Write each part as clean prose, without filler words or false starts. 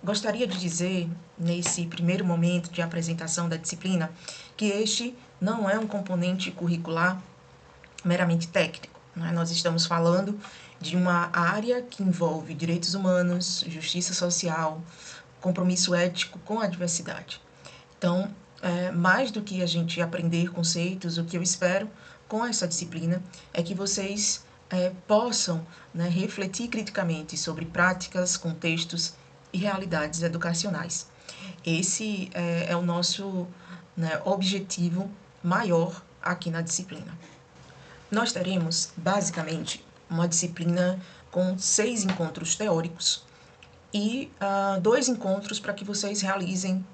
Gostaria de dizer, nesse primeiro momento de apresentação da disciplina, que este não é um componente curricular meramente técnico, né? Nós estamos falando de uma área que envolve direitos humanos, justiça social, compromisso ético com a diversidade. Então, mais do que a gente aprender conceitos, o que eu espero com essa disciplina é que vocês possam, né, refletir criticamente sobre práticas, contextos e realidades educacionais. Esse é o nosso, né, objetivo maior aqui na disciplina. Nós teremos, basicamente, uma disciplina com 6 encontros teóricos e 2 encontros para que vocês realizem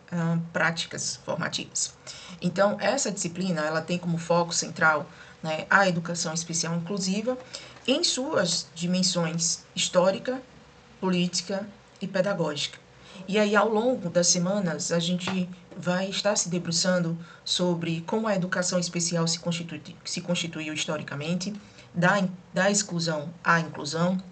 práticas formativas. Então, essa disciplina ela tem como foco central, né, a educação especial inclusiva em suas dimensões histórica, política e pedagógica. E aí, ao longo das semanas, a gente vai estar se debruçando sobre como a educação especial se constituiu historicamente, da exclusão à inclusão,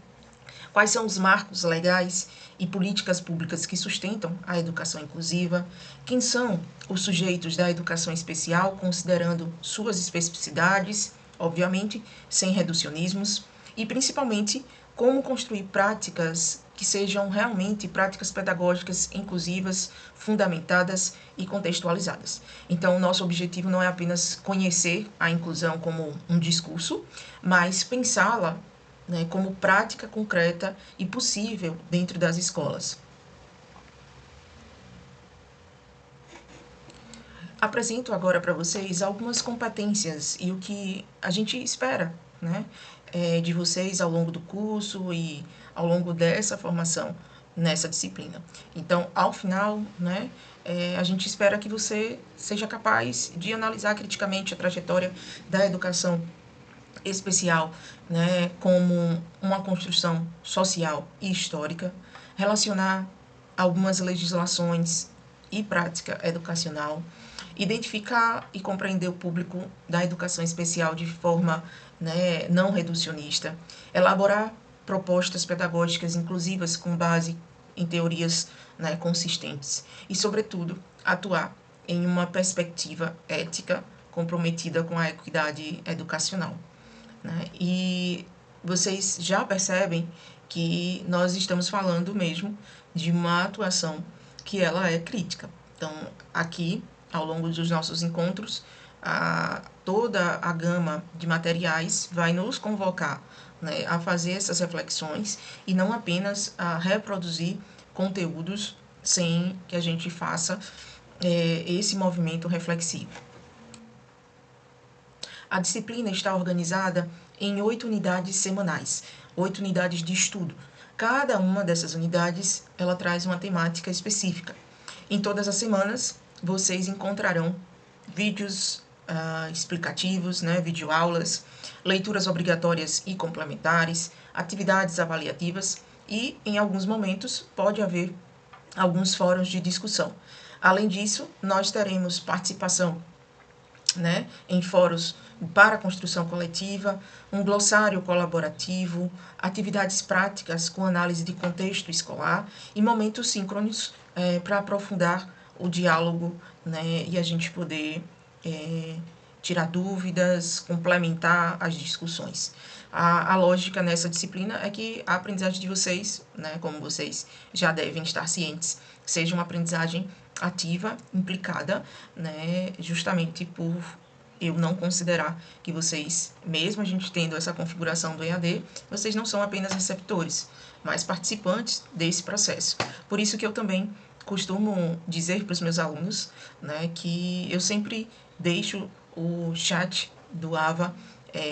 quais são os marcos legais e políticas públicas que sustentam a educação inclusiva, quem são os sujeitos da educação especial, considerando suas especificidades, obviamente, sem reducionismos, e principalmente como construir práticas que sejam realmente práticas pedagógicas inclusivas, fundamentadas e contextualizadas. Então, o nosso objetivo não é apenas conhecer a inclusão como um discurso, mas pensá-la, né, como prática concreta e possível dentro das escolas. Apresento agora para vocês algumas competências e o que a gente espera, né, de vocês ao longo do curso e ao longo dessa formação nessa disciplina. Então, ao final, né, a gente espera que você seja capaz de analisar criticamente a trajetória da educação especial, né, como uma construção social e histórica, relacionar algumas legislações e prática educacional, identificar e compreender o público da educação especial de forma, né, não reducionista, elaborar propostas pedagógicas inclusivas com base em teorias, né, consistentes e, sobretudo, atuar em uma perspectiva ética comprometida com a equidade educacional, né? E vocês já percebem que nós estamos falando mesmo de uma atuação que ela é crítica. Então, aqui, ao longo dos nossos encontros, toda a gama de materiais vai nos convocar, né, a fazer essas reflexões e não apenas a reproduzir conteúdos sem que a gente faça esse movimento reflexivo. A disciplina está organizada em 8 unidades semanais, 8 unidades de estudo. Cada uma dessas unidades, ela traz uma temática específica. Em todas as semanas, vocês encontrarão vídeos explicativos, né, videoaulas, leituras obrigatórias e complementares, atividades avaliativas e, em alguns momentos, pode haver alguns fóruns de discussão. Além disso, nós teremos participação, né, em fóruns para a construção coletiva, um glossário colaborativo, atividades práticas com análise de contexto escolar e momentos síncronos para aprofundar o diálogo, né, e a gente poder tirar dúvidas, complementar as discussões. A lógica nessa disciplina é que a aprendizagem de vocês, né, como vocês já devem estar cientes, seja uma aprendizagem ativa, implicada, né, justamente por eu não considerar que vocês, mesmo a gente tendo essa configuração do EAD, vocês não são apenas receptores, mas participantes desse processo. Por isso que eu também costumo dizer para os meus alunos, né, que eu sempre deixo o chat do AVA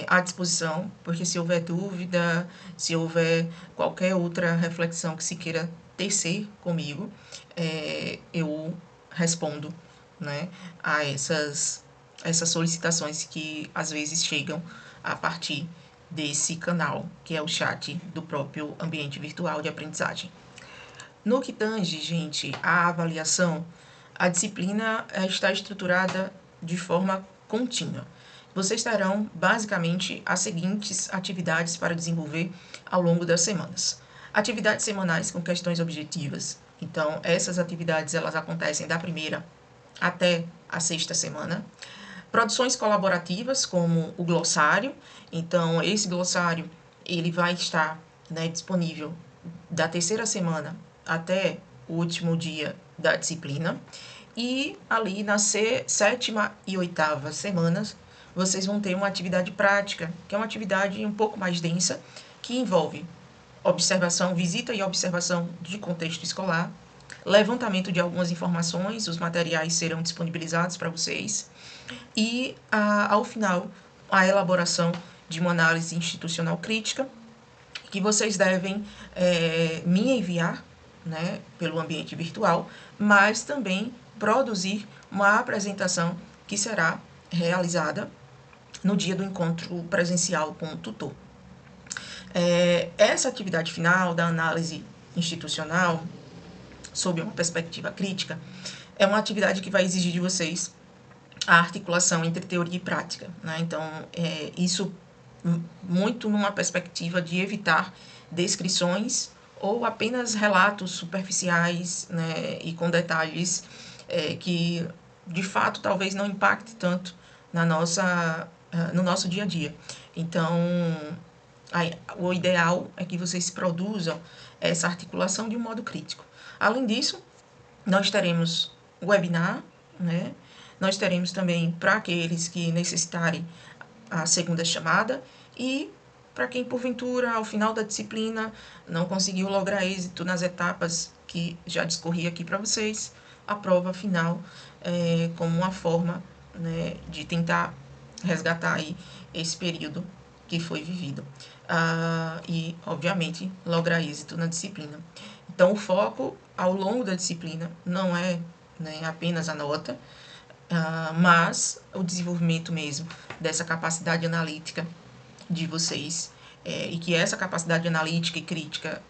à disposição, porque se houver dúvida, se houver qualquer outra reflexão que se queira tecer comigo, eu respondo, né, a essas solicitações que às vezes chegam a partir desse canal, que é o chat do próprio ambiente virtual de aprendizagem. No que tange, gente, a avaliação, a disciplina está estruturada de forma contínua. Vocês terão, basicamente, as seguintes atividades para desenvolver ao longo das semanas. Atividades semanais com questões objetivas, Então, essas atividades, elas acontecem da primeira até a sexta semana. Produções colaborativas, como o glossário. Então, esse glossário, ele vai estar, né, disponível da terceira semana até o último dia da disciplina. E ali na sétima e oitava semanas, vocês vão ter uma atividade prática, que é uma atividade um pouco mais densa, que envolve observação, visita e observação de contexto escolar, levantamento de algumas informações, os materiais serão disponibilizados para vocês, e, ao final, a elaboração de uma análise institucional crítica, que vocês devem me enviar, né, pelo ambiente virtual, mas também produzir uma apresentação que será realizada no dia do encontro presencial com o tutor. Essa atividade final da análise institucional, sob uma perspectiva crítica, é uma atividade que vai exigir de vocês a articulação entre teoria e prática, né? Então, isso muito numa perspectiva de evitar descrições ou apenas relatos superficiais, né, e com detalhes que, de fato, talvez não impacte tanto no nosso dia a dia. Então, o ideal é que vocês produzam essa articulação de um modo crítico. Além disso, nós teremos webinar, né? Nós teremos também, para aqueles que necessitarem, a segunda chamada, e para quem, porventura, ao final da disciplina, não conseguiu lograr êxito nas etapas que já discorri aqui para vocês, a prova final como uma forma, né, de tentar resgatar aí esse período que foi vivido. E, obviamente, lograr êxito na disciplina. Então, o foco ao longo da disciplina não é, né, apenas a nota, mas o desenvolvimento mesmo dessa capacidade analítica de vocês, e que essa capacidade analítica e crítica,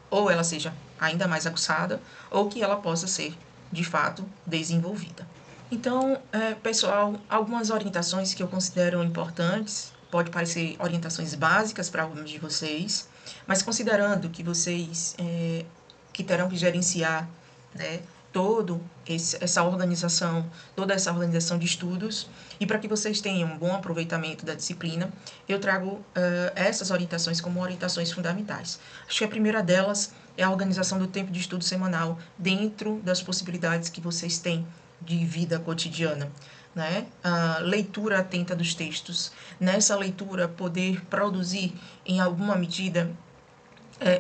ou ela seja ainda mais aguçada, ou que ela possa ser, de fato, desenvolvida. Então, pessoal, algumas orientações que eu considero importantes, pode parecer orientações básicas para alguns de vocês, mas considerando que vocês que terão que gerenciar, né, toda essa organização de estudos, e para que vocês tenham um bom aproveitamento da disciplina, eu trago essas orientações como orientações fundamentais. Acho que a primeira delas é a organização do tempo de estudo semanal dentro das possibilidades que vocês têm de vida cotidiana, né? A leitura atenta dos textos. Nessa leitura, poder produzir, em alguma medida,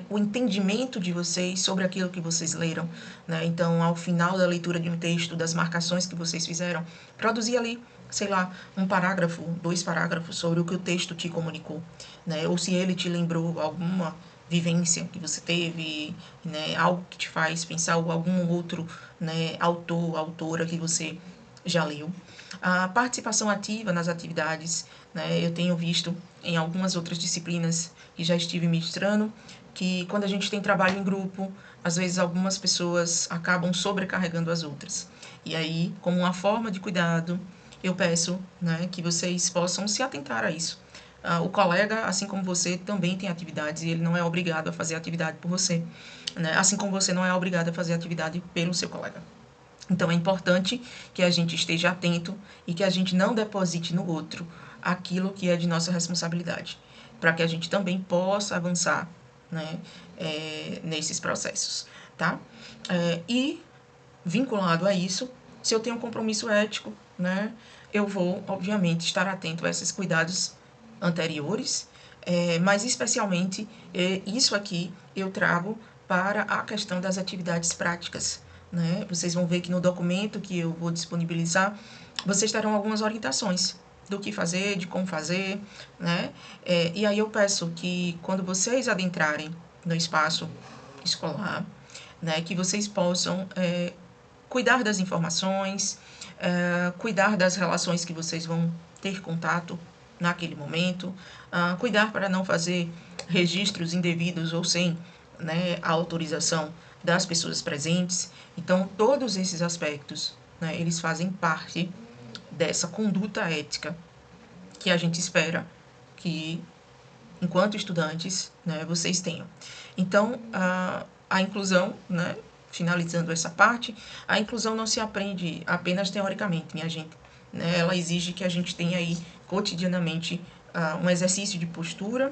o entendimento de vocês sobre aquilo que vocês leram, né? Então, ao final da leitura de um texto, das marcações que vocês fizeram, produzir ali, sei lá, um parágrafo, 2 parágrafos sobre o que o texto te comunicou, né? Ou se ele te lembrou alguma vivência que você teve, né? Algo que te faz pensar, ou algum outro, né, autor, autora que você já leu. A participação ativa nas atividades, né? Eu tenho visto em algumas outras disciplinas que já estive ministrando, que quando a gente tem trabalho em grupo, às vezes algumas pessoas acabam sobrecarregando as outras. E aí, como uma forma de cuidado, eu peço, né, que vocês possam se atentar a isso. O colega, assim como você, também tem atividades e ele não é obrigado a fazer atividade por você, né? Assim como você não é obrigado a fazer atividade pelo seu colega. Então, é importante que a gente esteja atento e que a gente não deposite no outro aquilo que é de nossa responsabilidade, para que a gente também possa avançar, né, nesses processos, tá? E, vinculado a isso, se eu tenho um compromisso ético, né, eu vou, obviamente, estar atento a esses cuidados anteriores, mas especialmente isso aqui eu trago para a questão das atividades práticas, né? Vocês vão ver que no documento que eu vou disponibilizar, vocês terão algumas orientações do que fazer, de como fazer, né? E aí eu peço que quando vocês adentrarem no espaço escolar, né, que vocês possam cuidar das informações, cuidar das relações que vocês vão ter contato naquele momento, cuidar para não fazer registros indevidos ou sem, né, a autorização das pessoas presentes. Então, todos esses aspectos, né, eles fazem parte dessa conduta ética que a gente espera que, enquanto estudantes, né, vocês tenham. Então, a inclusão, né, finalizando essa parte, a inclusão não se aprende apenas teoricamente, minha gente, né? Ela exige que a gente tenha aí cotidianamente um exercício de postura,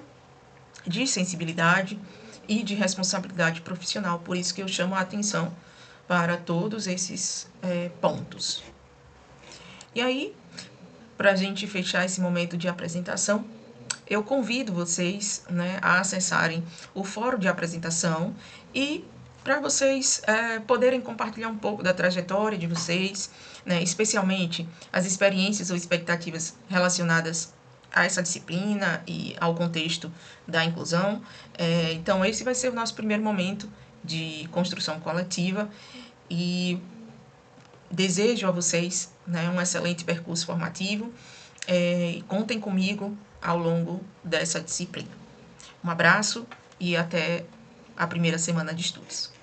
de sensibilidade e de responsabilidade profissional. Por isso que eu chamo a atenção para todos esses pontos. E aí, para a gente fechar esse momento de apresentação, eu convido vocês, né, a acessarem o fórum de apresentação e para vocês poderem compartilhar um pouco da trajetória de vocês, né, especialmente as experiências ou expectativas relacionadas a essa disciplina e ao contexto da inclusão. Então, esse vai ser o nosso primeiro momento de construção coletiva e desejo a vocês, né, um excelente percurso formativo. Contem comigo ao longo dessa disciplina. Um abraço e até a primeira semana de estudos.